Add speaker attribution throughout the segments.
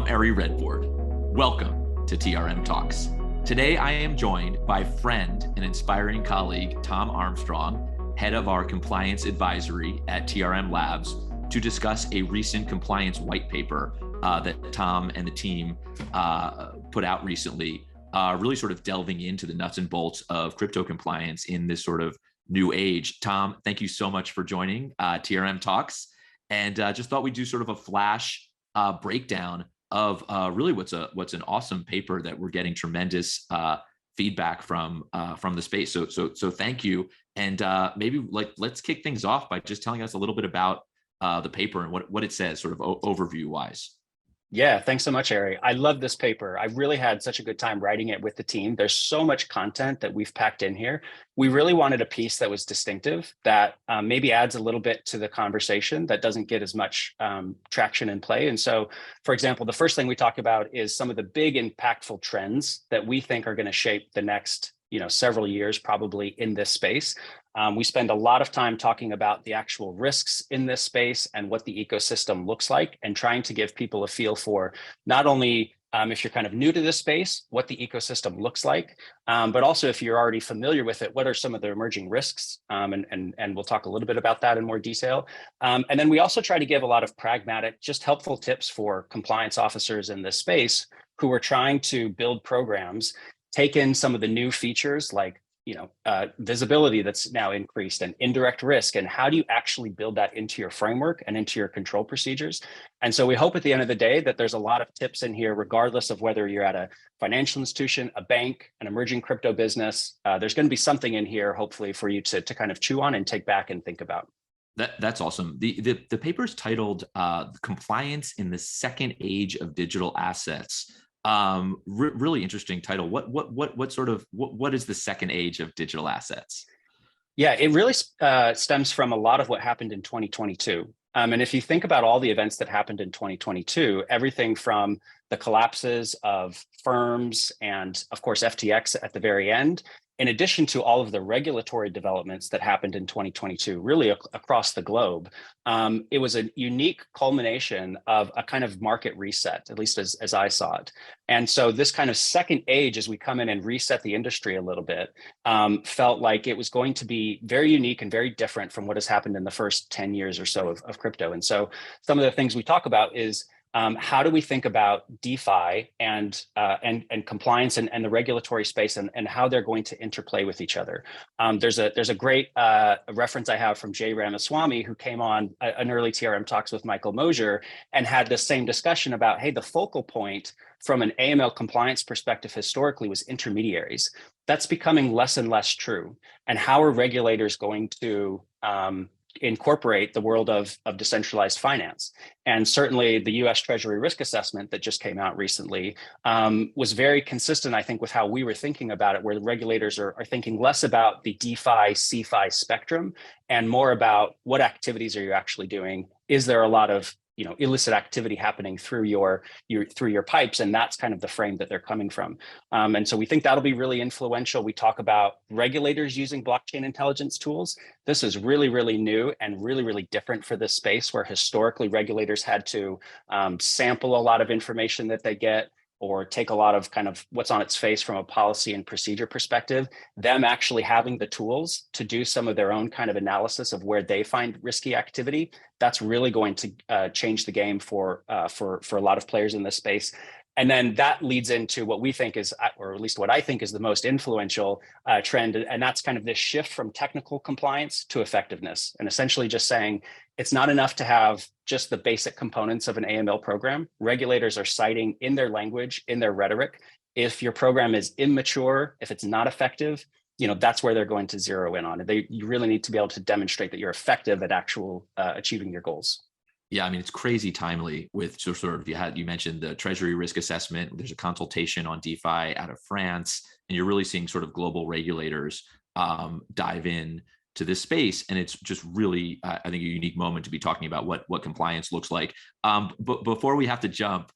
Speaker 1: I'm Ari Redford. Welcome to TRM Talks. Today, I am joined by friend and inspiring colleague, Tom Armstrong, head of our compliance advisory at TRM Labs, to discuss a recent compliance white paper that Tom and the team put out recently, really sort of delving into the nuts and bolts of crypto compliance in this sort of new age. Tom, thank you so much for joining TRM Talks. And just thought we'd do sort of a flash breakdown of really what's an awesome paper that we're getting tremendous feedback from the space. So thank you. And maybe let's kick things off by just telling us a little bit about the paper and what it says, sort of overview wise.
Speaker 2: Yeah, thanks so much, Ari. I love this paper. I really had such a good time writing it with the team. There's so much content that we've packed in here. We really wanted a piece that was distinctive, that maybe adds a little bit to the conversation that doesn't get as much traction and play. And so, for example, the first thing we talk about is some of the big impactful trends that we think are going to shape the next several years probably in this space. We spend a lot of time talking about the actual risks in this space and what the ecosystem looks like, and trying to give people a feel for not only if you're kind of new to this space, what the ecosystem looks like, but also if you're already familiar with it, what are some of the emerging risks? And we'll talk a little bit about that in more detail. And then we also try to give a lot of pragmatic, just helpful tips for compliance officers in this space who are trying to build programs, take in some of the new features like visibility that's now increased and indirect risk, and how do you actually build that into your framework and into your control procedures. And so we hope at the end of the day that there's a lot of tips in here, regardless of whether you're at a financial institution, a bank, an emerging crypto business. There's going to be something in here, hopefully, for you to kind of chew on and take back and think about.
Speaker 1: That's awesome. The paper is titled "Compliance in the Second Age of Digital Assets." Really interesting title. What is the second age of digital assets?
Speaker 2: Yeah, it really stems from a lot of what happened in 2022. And if you think about all the events that happened in 2022, everything from the collapses of firms and, of course, FTX at the very end, in addition to all of the regulatory developments that happened in 2022, really across the globe, it was a unique culmination of a kind of market reset, at least as I saw it. And so this kind of second age, as we come in and reset the industry a little bit, felt like it was going to be very unique and very different from what has happened in the first 10 years or so of crypto. And so some of the things we talk about is how do we think about DeFi and compliance and the regulatory space, and how they're going to interplay with each other. There's a great reference I have from Jay Ramaswamy, who came on an early TRM Talks with Michael Mosier and had the same discussion about, hey, the focal point from an AML compliance perspective historically was intermediaries. That's becoming less and less true. And how are regulators going to incorporate the world of decentralized finance? And certainly the US Treasury risk assessment that just came out recently was very consistent, I think, with how we were thinking about it, where the regulators are thinking less about the DeFi, CeFi spectrum and more about what activities are you actually doing? Is there a lot of illicit activity happening through your pipes? And that's kind of the frame that they're coming from. And so we think that'll be really influential. We talk about regulators using blockchain intelligence tools. This is really, really new and really, really different for this space, where historically regulators had to sample a lot of information that they get, or take a lot of kind of what's on its face from a policy and procedure perspective. Them actually having the tools to do some of their own kind of analysis of where they find risky activity, that's really going to change the game for a lot of players in this space. And then that leads into what we think is, or at least what I think is the most influential trend. And that's kind of this shift from technical compliance to effectiveness. And essentially just saying, it's not enough to have just the basic components of an AML program. Regulators are citing in their language, in their rhetoric, if your program is immature, if it's not effective, that's where they're going to zero in on it. You really need to be able to demonstrate that you're effective at achieving your goals.
Speaker 1: Yeah, I mean, it's crazy timely with sort of, you mentioned the Treasury risk assessment. There's a consultation on DeFi out of France, and you're really seeing sort of global regulators dive in to this space. And it's just really, I think, a unique moment to be talking about what compliance looks like. But before we have to jump,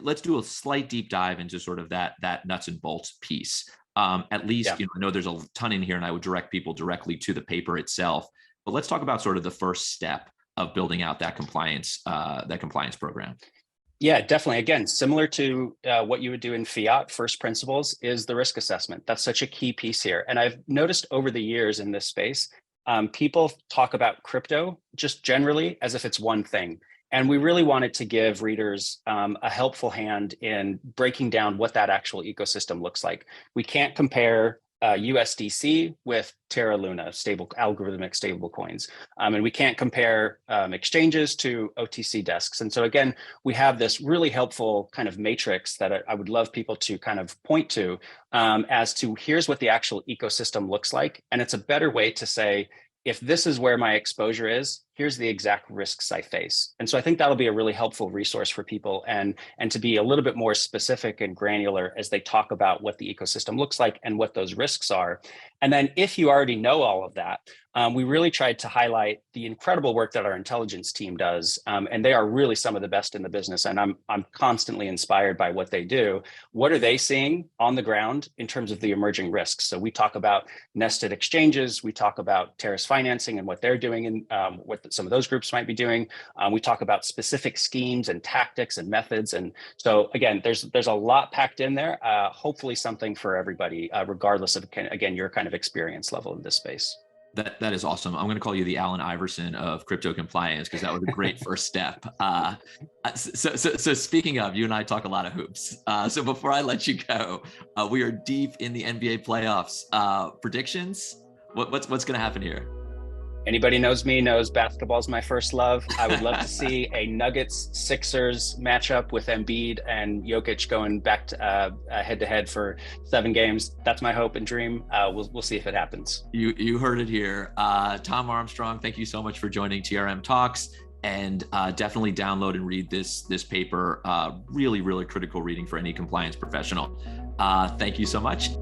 Speaker 1: let's do a slight deep dive into sort of that nuts and bolts piece. At least, I know there's a ton in here, and I would direct people directly to the paper itself. But let's talk about sort of the first step of building out that compliance program.
Speaker 2: Yeah, definitely. Again, similar to what you would do in fiat, first principles is the risk assessment. That's such a key piece here. And I've noticed over the years in this space, people talk about crypto just generally as if it's one thing. And we really wanted to give readers a helpful hand in breaking down what that actual ecosystem looks like. We can't compare USDC with Terra Luna, algorithmic stable coins. And we can't compare exchanges to OTC desks. And so again, we have this really helpful kind of matrix that I would love people to kind of point to as to here's what the actual ecosystem looks like. And it's a better way to say, if this is where my exposure is, here's the exact risks I face. And so I think that'll be a really helpful resource for people and to be a little bit more specific and granular as they talk about what the ecosystem looks like and what those risks are. And then if you already know all of that, we really tried to highlight the incredible work that our intelligence team does. And they are really some of the best in the business. And I'm constantly inspired by what they do. What are they seeing on the ground in terms of the emerging risks? So we talk about nested exchanges. We talk about terrace financing and what they're doing and what some of those groups might be doing. We talk about specific schemes and tactics and methods. And so again, there's a lot packed in there. Hopefully something for everybody, regardless of, again, your kind of experience level in this space.
Speaker 1: That is awesome. I'm going to call you the Allen Iverson of crypto compliance because that was a great first step. So speaking of, you and I talk a lot of hoops. So before I let you go, we are deep in the NBA playoffs. Predictions? What's going to happen here?
Speaker 2: Anybody knows me knows basketball is my first love. I would love to see a Nuggets-Sixers matchup with Embiid and Jokic going back to head-to-head for 7 games. That's my hope and dream. We'll see if it happens.
Speaker 1: You heard it here. Tom Armstrong, thank you so much for joining TRM Talks. And definitely download and read this paper. Really, really critical reading for any compliance professional. Thank you so much.